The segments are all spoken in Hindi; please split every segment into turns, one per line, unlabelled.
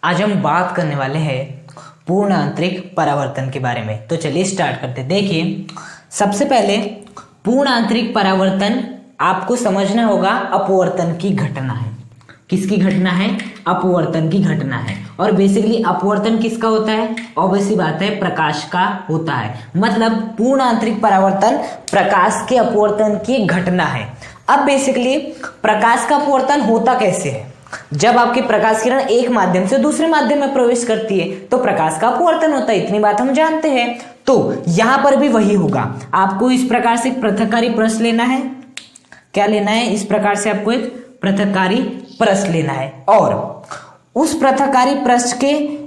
आज हम बात करने वाले हैं पूर्ण आंतरिक परावर्तन के बारे में। तो चलिए स्टार्ट करते हैं। देखिए, सबसे पहले पूर्ण आंतरिक परावर्तन आपको समझना होगा अपवर्तन की घटना है। किसकी घटना है? अपवर्तन की घटना है। और बेसिकली अपवर्तन किसका होता है? ऑब्वियस सी बात है, प्रकाश का होता है। मतलब पूर्ण आंतरिक परावर्तन प्रकाश के अपवर्तन की घटना है। अब बेसिकली प्रकाश का अपवर्तन होता कैसे है? जब आपकी प्रकाश किरण एक माध्यम से दूसरे माध्यम में प्रवेश करती है तो प्रकाश का अपवर्तन होता है, इतनी बात हम जानते हैं। तो यहां पर भी वही होगा। आपको इस प्रकार से पृथककारी प्रश्न लेना है। क्या लेना है? इस प्रकार से आपको एक पृथककारी प्रश्न लेना है और उस पृथककारी प्रश्न के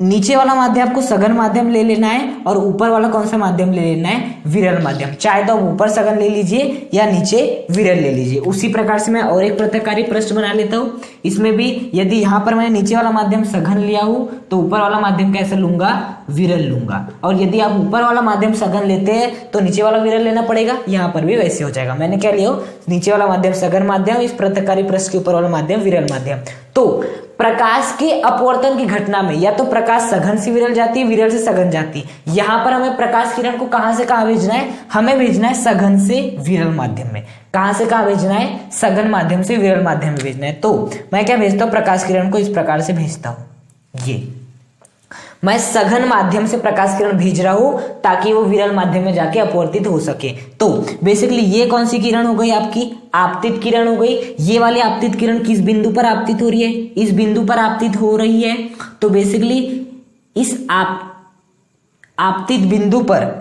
नीचे वाला माध्यम आपको सघन माध्यम ले लेना है और ऊपर वाला कौन सा माध्यम ले लेना है? विरल माध्यम। चाहे तो आप ऊपर सघन ले लीजिए या नीचे विरल ले लीजिए। उसी प्रकार से मैं और एक पृथककारी प्रश्न बना लेता हूं। इसमें भी यदि यहां पर मैंने नीचे वाला माध्यम सघन लिया हूं तो ऊपर वाला माध्यम कैसे लूंगा? विरल लूंगा। और यदि आप ऊपर वाला माध्यम सघन लेते हैं तो नीचे वाला विरल लेना पड़ेगा। यहां पर भी वैसे हो जाएगा। मैंने क्या लिया? नीचे वाला माध्यम सघन माध्यम, इस पृथककारी प्रश्न के ऊपर वाला माध्यम विरल माध्यम। तो प्रकाश के अपवर्तन की घटना में या तो प्रकाश सघन से विरल जाती है, विरल से सघन जाती है। यहां पर हमें प्रकाश किरण को कहां से कहां भेजना है? हमें भेजना है सघन से विरल माध्यम में। कहां से कहां भेजना है? सघन माध्यम से विरल माध्यम में भेजना है। तो मैं क्या भेजता हूं? प्रकाश किरण को इस प्रकार से भेजता हूं। ये मैं सघन माध्यम से प्रकाश किरण भेज रहा हूं ताकि वो विरल माध्यम में जाके अपवर्तित हो सके। तो बेसिकली ये कौन सी किरण हो गई? आपकी आपतित किरण हो गई। ये वाली आपतित किरण किस बिंदु पर आपतित हो रही है? इस बिंदु पर आपतित हो रही है। तो बेसिकली इस आपतित बिंदु पर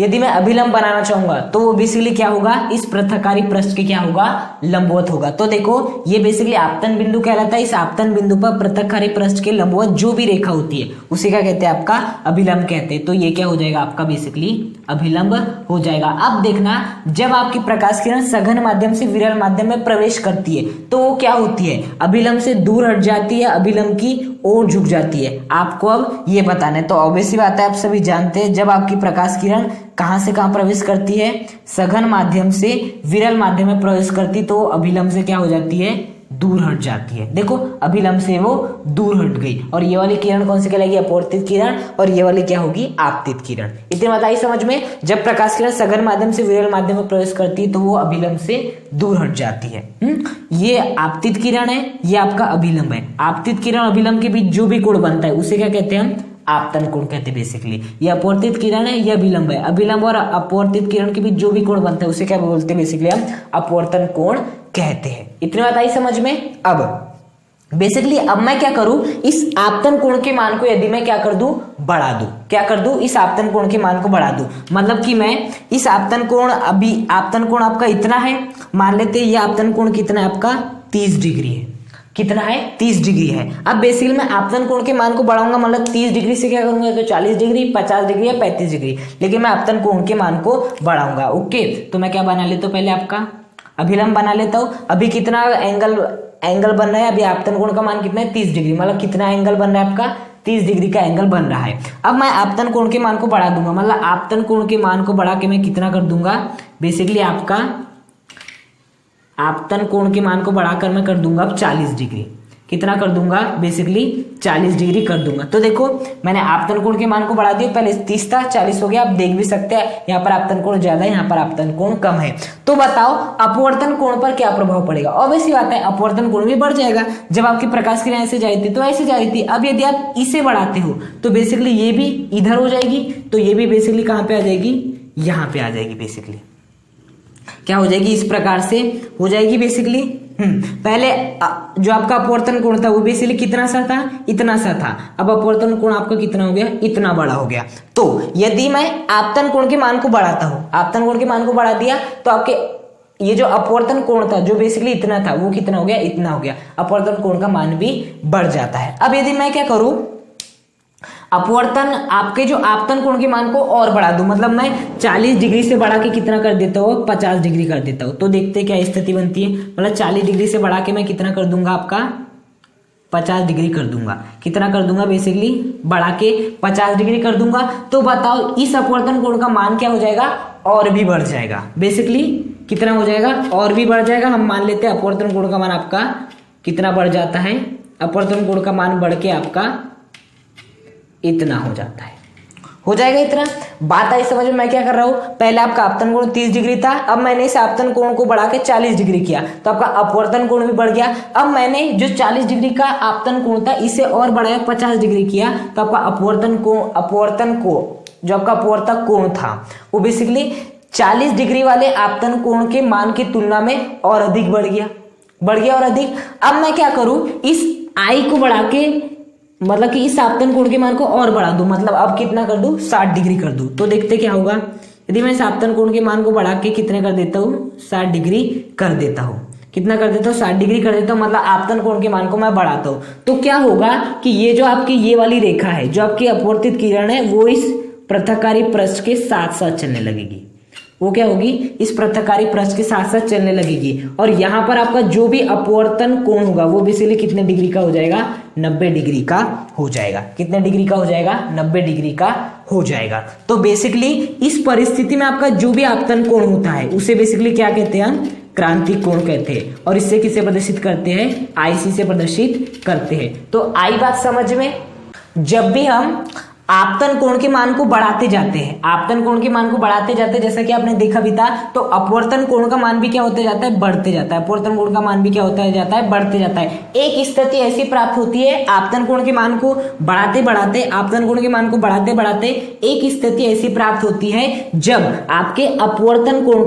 यदि मैं अभिलंब बनाना चाहूंगा तो वो बेसिकली क्या होगा? इस पृथककारी पृष्ठ के क्या होगा? लंबवत होगा। तो देखो, ये बेसिकली आपतन बिंदु कहलाता है। इस आपतन बिंदु पर पृथककारी पृष्ठ के लंबवत जो भी रेखा होती है उसे क्या कहते हैं? आपका अभिलंब कहते हैं। तो ये क्या हो जाएगा? आपका बेसिकली अभिलंब हो जाएगा। अब देखना, जब आपकी प्रकाश किरण सघन माध्यम से विरल माध्यम में प्रवेश करती है तो वो क्या होती है? अभिलंब से दूर हट जाती है, अभिलंब की ओर झुक जाती है। आपको अब ये बताना है। तो ऑब्वियस सी बात है, आप सभी जानते हैं, जब आपकी प्रकाश किरण कहां से कहां प्रवेश करती है? सघन माध्यम से विरल माध्यम में प्रवेश करती तो अभिलंब से क्या हो जाती है? दूर हट जाती है। देखो, अभिलंब से वो दूर हट गई। और ये वाली किरण कौन सी कहलाएगी? अपवर्तित किरण। और ये वाली क्या होगी? आपतित किरण। इतनी बात आई समझ में? जब प्रकाश किरण सघन माध्यम से विरल माध्यम में प्रवेश करती है तो वो अभिलंब से दूर हट जाती है। ये आपतित किरण है, ये आपका अभिलंब है। आपतित किरण अभिलंब के बीच जो भी कोण बनता है उसे क्या कहते हैं? हम आपतन कोण कहते हैं। बेसिकली ये अपवर्तित किरण है, ये अभिलंब है। अभिलंब और अपवर्तित किरण के बीच जो भी कोण बनता है उसे क्या बोलते हैं? बेसिकली हम अपवर्तन कोण कहते हैं। इतनी बात आई समझ में? अब बेसिकली अब मैं क्या करूं? इस आपतन कोण के मान को यदि मैं क्या कर दूं? बढ़ा दूं। क्या कर दूं? इस आपतन कोण के मान को बढ़ा दूं। मतलब कि मैं इस आपतन कोण, अभी आपतन कोण आपका इतना है, मान लेते हैं। ये आपतन कोण कितना है? आपका 30 डिग्री है। कितना है? 30 डिग्री है। अब बेसिकली मैं आपतन कोण के मान को बढ़ाऊंगा, मतलब 30 डिग्री से क्या करूंगा? तो 40 डिग्री, 50 डिग्री या 35 डिग्री, लेकिन मैं आपतन कोण के मान को बढ़ाऊंगा। ओके, तो मैं क्या बना लेता हूं? पहले आपका अभिलंब बना लेता हूं। अभी कितना एंगल बन रहा है? अभी आपतन कोण का मान कितना है? 30 डिग्री। मतलब कितना एंगल बन रहा है आपका? 30 डिग्री का एंगल बन रहा है। अब मैं आपतन कोण के मान को बढ़ा दूंगा। मतलब आपतन कोण के मान को बढ़ा के मैं कितना कर दूंगा? बेसिकली आपका आपतन कोण के मान को बढ़ाकर मैं कर दूंगा अब 40 डिग्री। कितना कर दूंगा? बेसिकली 40 डिग्री कर दूंगा। तो देखो, मैंने आपतन कोण के मान को बढ़ा दिया। पहले 30 था, 40 हो गया। आप देख भी सकते हैं, यहाँ पर आपतन कोण ज्यादा है, यहाँ पर आपतन कोण कम है। तो बताओ अपवर्तन कोण पर क्या प्रभाव पड़ेगा? ऑब्वियस सी बात है, अपवर्तन कोण भी बढ़ जाएगा। जब आपकी प्रकाश किरण ऐसे जा रही थी तो ऐसे जा रही थी। अब यदि आप इसे बढ़ाते हो तो बेसिकली ये भी इधर हो जाएगी, तो ये भी बेसिकली कहां पे आ जाएगी? यहाँ पे आ जाएगी। बेसिकली क्या हो जाएगी? इस प्रकार से हो जाएगी बेसिकली। पहले जो आपका अपवर्तन कोण था वो बेसिकली कितना सा था? इतना सा था। अब अपवर्तन कोण आपका कितना हो गया? इतना बड़ा हो गया। तो यदि मैं आपतन कोण के मान को बढ़ाता हूं, आपतन कोण के मान को बढ़ा दिया तो आपके ये जो अपवर्तन कोण था जो बेसिकली इतना था वो कितना हो गया? इतना हो गया। अपवर्तन कोण का मान भी बढ़ जाता है। अब यदि मैं क्या करूं? अपवर्तन आपके जो आपतन कोण के मान को और बढ़ा दूं, मतलब मैं 40 डिग्री से बढ़ा के कितना कर देता हूँ? 50 डिग्री कर देता हूँ। तो देखते हैं क्या स्थिति बनती है। मतलब 40 डिग्री से बढ़ा के मैं कितना कर दूंगा? आपका 50 डिग्री कर दूंगा। कितना कर दूंगा? बेसिकली बढ़ा के 50 डिग्री कर दूंगा। तो बताओ इस अपवर्तन कोण का मान क्या हो जाएगा? और भी बढ़ जाएगा। बेसिकली कितना हो जाएगा? और भी बढ़ जाएगा। हम मान लेते हैं अपवर्तन कोण का मान आपका कितना बढ़ जाता है? अपवर्तन कोण का मान बढ़ के आपका इतना हो जाता है, हो जाएगा इतना। बात आई समझ में? मैं क्या कर रहा हूं, पहले आपका आपतन कोण 30 डिग्री था, अब मैंने इस आपतन कोण को बढ़ा के 40 डिग्री किया तो आपका अपवर्तन कोण भी बढ़ गया। अब मैंने जो 40 डिग्री का आपतन कोण था इसे और बढ़ाया 50 डिग्री किया तो आपका अपवर्तन कोण जो आपका अपवर्तक कोण था वो बेसिकली 40 डिग्री वाले आपतन कोण के मान की तुलना में और अधिक बढ़ गया और अधिक। अब मैं क्या करूं, इस आई को बढ़ा के मतलब कि इस आपतन कोण के मान को और बढ़ा दूं, मतलब अब कितना कर दूं, 60 डिग्री कर दूं। तो देखते क्या होगा, यदि मैं इस आपतन कोण के मान को बढ़ा के कितने कर देता हूं, 60 डिग्री कर देता हूं। कितना कर देता हूं, 60 डिग्री कर देता हूं, मतलब आपतन कोण के मान को मैं बढ़ाता हूं। तो क्या होगा कि ये जो आपकी ये वाली रेखा है, जो आपकी अपवर्तित किरण है, वो इस पृथककारी पृष्ठ के साथ साथ चलने लगेगी। वो क्या होगी, इस पृथककारी पृष्ठ के साथ साथ चलने लगेगी और यहाँ पर आपका जो भी अपवर्तन कोण होगा वो बेसिकली कितने डिग्री का हो जाएगा, 90 डिग्री का हो जाएगा। कितने डिग्री का हो जाएगा, 90 डिग्री का हो जाएगा। तो बेसिकली इस परिस्थिति में आपका जो भी आपतन कोण होता है उसे बेसिकली क्या कहते हैं, हम क्रांतिक कोण कहते हैं। और इससे किसे प्रदर्शित करते हैं, आईसी से प्रदर्शित करते हैं। तो आई बात समझ में? जब भी हम आपतन कोण के मान को बढ़ाते जाते हैं, आपतन कोण के मान को बढ़ाते जाते हैं, जैसा कि आपने देखा भी था, तो अपवर्तन कोण का मान भी क्या होते जाता है, बढ़ते जाता है। अपवर्तन कोण का मान भी क्या होता जाता है, बढ़ते जाता है। एक स्थिति ऐसी प्राप्त होती है, आपतन कोण के मान को बढ़ाते बढ़ाते, आपतन कोण के मान को बढ़ाते बढ़ाते एक स्थिति ऐसी प्राप्त होती है जब आपके अपवर्तन कोण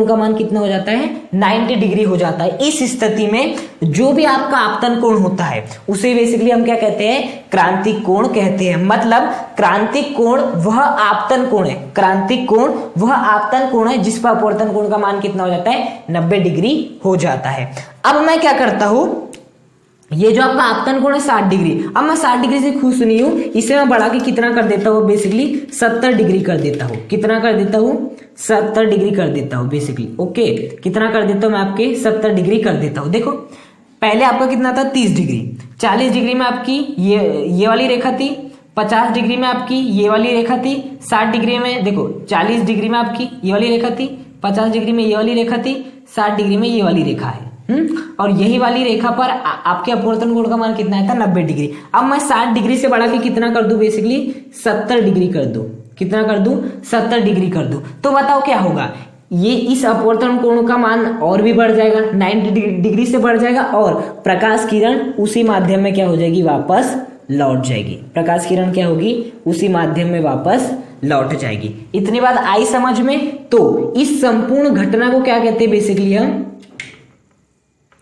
का मान कितना हो जाता है, 90 डिग्री हो जाता है। इस स्थिति में जो भी आपका आपतन कोण होता है उसे बेसिकली हम क्या कहते हैं, क्रांतिक कोण कहते हैं। मतलब क्रांतिक कोण वह आपतन कोण है, क्रांतिक कोण वह आपतन कोण है जिस पर अपवर्तन कोण का मान कितना हो जाता है, 90 डिग्री हो जाता है। अब मैं क्या करता हूं, ये जो आपका आपतन कोण है 60 डिग्री, अब मैं 60 डिग्री से खुश नहीं हूं, इसे मैं बढ़ा के कितना कर देता हूं, बेसिकली 70 डिग्री कर देता हूं। कितना कर देता हूं, 70 डिग्री कर देता हूं बेसिकली। ओके, कितना कर देता हूं मैं, आपके 70 डिग्री कर देता हूं। देखो पहले आपका कितना था, 30 डिग्री, 40 डिग्री में आपकी ये वाली रेखा थी, 50 डिग्री में आपकी ये वाली रेखा थी, 60 डिग्री में देखो 40 डिग्री में आपकी ये वाली रेखा थी, 50 डिग्री में ये वाली रेखा थी, 60 डिग्री में ये वाली रेखा है। और यही वाली रेखा पर आपके अपवर्तन कोण का मान कितना आया था, 90 डिग्री। अब मैं 60 डिग्री से बढ़ा के कितना कर दूं, बेसिकली 70 डिग्री कर दूं। कितना कर दूं, 70 डिग्री कर दूं। तो बताओ क्या होगा, ये इस अपवर्तन कोण का मान और भी बढ़ जाएगा, 90 डिग्री से बढ़ जाएगा और प्रकाश किरण उसी माध्यम में क्या हो जाएगी, वापस लौट जाएगी। प्रकाश किरण क्या होगी, उसी माध्यम में वापस लौट जाएगी। इतनी बात आई समझ में? तो इस संपूर्ण घटना को क्या कहते हैं, बेसिकली हम,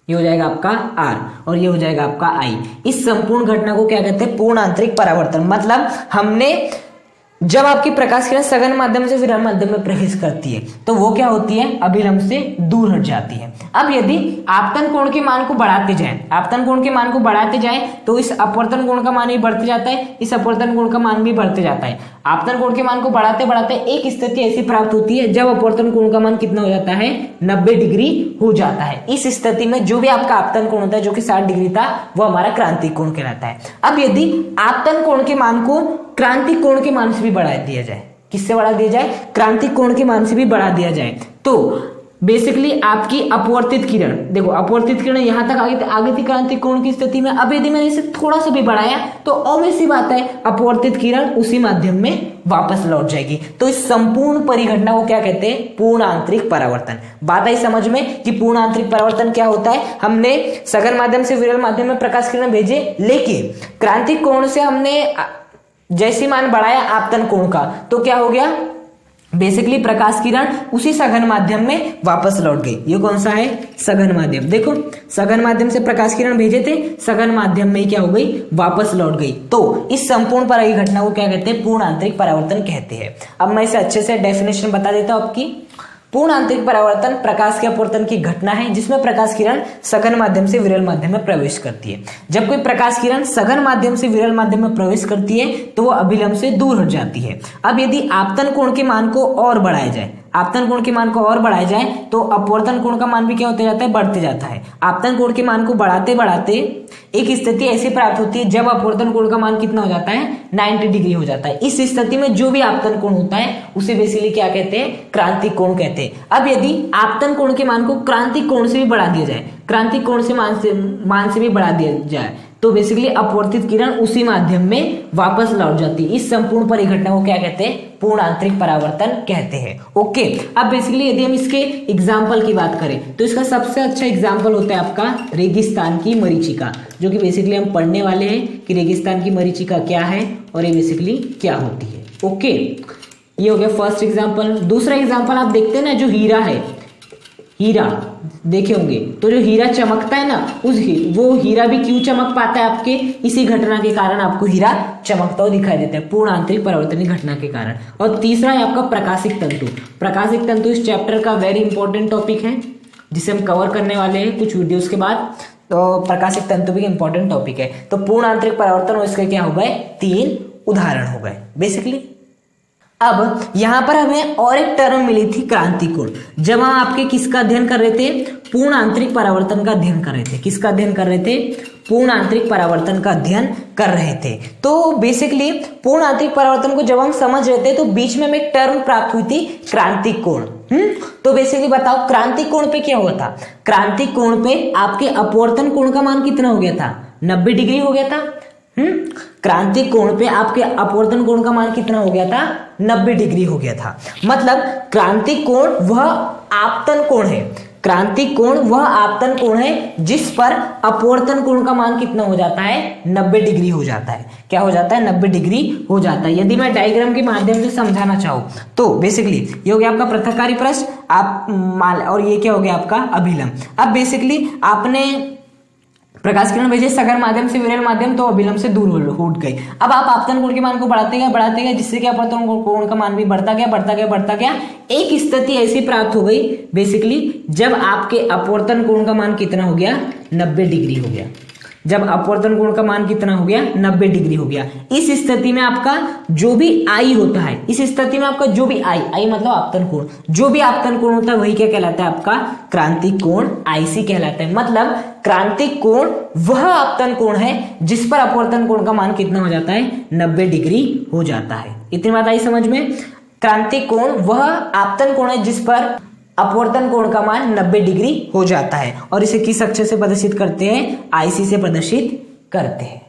ये हो जाएगा आपका R और ये हो जाएगा आपका I। इस संपूर्ण घटना को क्या कहते हैं, पूर्ण आंतरिक परावर्तन। मतलब हमने जब आपकी प्रकाश किरण सघन माध्यम से विरल माध्यम में प्रवेश करती है तो वो क्या होती है, अभिलंब से दूर हट जाती है। अब यदि आपतन कोण के मान को बढ़ाते जाएं, आपतन कोण के मान को बढ़ाते जाएं तो इस अपवर्तन कोण का मान भी बढ़ते जाता है, इस अपवर्तन कोण का मान भी बढ़ते जाता है। आपतन कोण के मान को बढ़ाते बढ़ाते एक स्थिति ऐसी प्राप्त होती है जब अपवर्तन कोण का मान कितना हो जाता है, 90 डिग्री हो जाता है। इस स्थिति में जो भी आपका आपतन कोण होता है जो कि 60 डिग्री था वो हमारा क्रांतिक कोण कहलाता है। अब यदि आपतन कोण के मान को क्रांतिक कोण के मान से भी बढ़ा दिया जाए, किससे बढ़ा दिया जाए, क्रांतिक कोण के मान से भी बढ़ा दिया जाए, तो बेसिकली आपकी अपवर्तित किरण, देखो अपवर्तित किरण यहां तक आगे थी क्रांतिक कोण की स्थिति में। अब यदि मैंने इसे थोड़ा सा भी बढ़ाया तो ऑब्वियस सी बात है अपवर्तित किरण उसी माध्यम में वापस लौट जाएगी। तो इस संपूर्ण परिघटना को क्या कहते हैं, पूर्ण आंतरिक परावर्तन। बात आई समझ में कि पूर्ण आंतरिक परावर्तन क्या होता है। हमने सघन माध्यम से विरल माध्यम में प्रकाश किरण भेजे, लेकिन क्रांतिक कोण से हमने जैसे मान बढ़ाया आपतन कोण का तो क्या हो गया, बेसिकली प्रकाश किरण उसी सघन माध्यम में वापस लौट गई। ये कौन सा है, सघन माध्यम। देखो सघन माध्यम से प्रकाश किरण भेजे थे, सघन माध्यम में क्या हो गई, वापस लौट गई। तो इस संपूर्ण परिघटना को क्या कहते हैं, पूर्ण आंतरिक परावर्तन कहते हैं। अब मैं इसे अच्छे से डेफिनेशन बता देता हूं आपकी। पूर्ण आंतरिक परावर्तन प्रकाश के अपवर्तन की घटना है जिसमें प्रकाश किरण सघन माध्यम से विरल माध्यम में प्रवेश करती है। जब कोई प्रकाश किरण सघन माध्यम से विरल माध्यम में प्रवेश करती है तो वो अभिलंब से दूर हट जाती है। अब यदि आपतन कोण के मान को और बढ़ाया जाए, आपतन कोण के मान को और बढ़ाया जाए तो अपवर्तन कोण का मान भी क्या होते जाता है, बढ़ते जाता है। आपतन कोण के मान को बढ़ाते बढ़ाते एक स्थिति ऐसी प्राप्त होती है जब अपवर्तन कोण का मान कितना हो जाता है, 90 डिग्री हो जाता है। इस स्थिति में जो भी आपतन कोण होता है उसे बेसिकली क्या कहते हैं, क्रांतिक कोण कहते हैं। अब यदि आपतन कोण के मान को क्रांतिक कोण से भी बढ़ा दिया जाए, क्रांतिक कोण से मान से भी बढ़ा दिया जाए तो बेसिकली अपवर्तित किरण उसी माध्यम में वापस लौट जाती है। इस संपूर्ण परिघटना को क्या कहते हैं, पूर्ण आंतरिक परावर्तन कहते हैं। ओके, अब बेसिकली यदि हम इसके एग्जाम्पल की बात करें तो इसका सबसे अच्छा एग्जाम्पल होता है आपका रेगिस्तान की मरीचिका, जो कि बेसिकली हम पढ़ने वाले हैं कि रेगिस्तान की मरीचिका क्या है और ये बेसिकली क्या होती है। ओके, ये हो गया फर्स्ट एग्जाम्पल। दूसरा एग्जाम्पल आप देखते हैं ना, जो हीरा है, हीरा देखे होंगे तो जो हीरा चमकता है ना, वो हीरा भी क्यों चमक पाता है, आपके इसी घटना के कारण आपको हीरा चमकता हुआ दिखाई देता है, पूर्ण आंतरिक परावर्तनीय घटना के कारण। और तीसरा है आपका प्रकाशिक तंतु। प्रकाशिक तंतु इस चैप्टर का वेरी इंपॉर्टेंट टॉपिक है जिसे हम कवर करने वाले हैं कुछ वीडियोस के बाद। तो प्रकाशिक तंतु भी इंपॉर्टेंट टॉपिक है। तो पूर्ण आंतरिक परावर्तन और इसके क्या हो गए, 3 उदाहरण हो गए बेसिकली। अब यहां पर हमें और एक टर्म मिली थी, क्रांतिक कोण। जब हम आपके किसका अध्ययन कर रहे थे, पूर्ण आंतरिक परावर्तन का अध्ययन कर रहे थे। किसका अध्ययन कर रहे थे, पूर्ण आंतरिक परावर्तन का अध्ययन कर रहे थे। तो बेसिकली पूर्ण आंतरिक परावर्तन को जब हम समझ रहे थे तो बीच में हमें एक टर्म प्राप्त हुई थी, क्रांतिक कोण। तो बेसिकली बताओ क्रांतिक कोण पे क्या हुआ था। क्रांतिक कोण पे आपके अपवर्तन कोण का मान कितना हो गया था, 90 डिग्री हो गया था। क्रांतिक कोण पे आपके अपवर्तन कोण का मान कितना हो गया था, 90 डिग्री हो गया था। मतलब क्रांतिक कोण वह आपतन कोण है, क्रांतिक कोण वह आपतन कोण है जिस पर अपवर्तन कोण का मान कितना हो जाता है, 90 डिग्री हो जाता है। क्या हो जाता है, 90 डिग्री हो जाता है। यदि मैं डायग्राम के माध्यम से समझाना चाहूं तो बेसिकली ये हो गया आपका पृथक्कारी पृष्ठ और ये क्या हो गया आपका अभिलंब। अब बेसिकली आपने प्रकाश किरण भेजे सघन माध्यम से विरल माध्यम, तो अभिलंब से दूर उठ गई। अब आप आपतन कोण के मान को बढ़ाते गए जिससे कि अपवर्तन कोण का मान भी बढ़ता गया। एक स्थिति ऐसी प्राप्त हो गई बेसिकली जब आपके अपवर्तन कोण का मान कितना हो गया, 90 डिग्री हो गया। जब अपवर्तन कोण का मान कितना हो गया, 90 डिग्री हो गया। इस स्थिति में आपका जो भी आई होता है, इस स्थिति में आपका जो भी आई मतलब आपतन कोण, जो भी आपतन कोण होता है वही क्या कहलाता है, आपका क्रांतिक कोण आईसी कहलाता है। मतलब क्रांतिक कोण वह आपतन कोण है जिस पर अपवर्तन कोण का मान कितना हो जाता है, 90 डिग्री हो जाता है। इतनी बात आई समझ में। क्रांतिक कोण वह आपतन कोण है जिस पर अपवर्तन कोण का मान 90 डिग्री हो जाता है और इसे किस अक्षर से प्रदर्शित करते हैं, आईसी से प्रदर्शित करते हैं।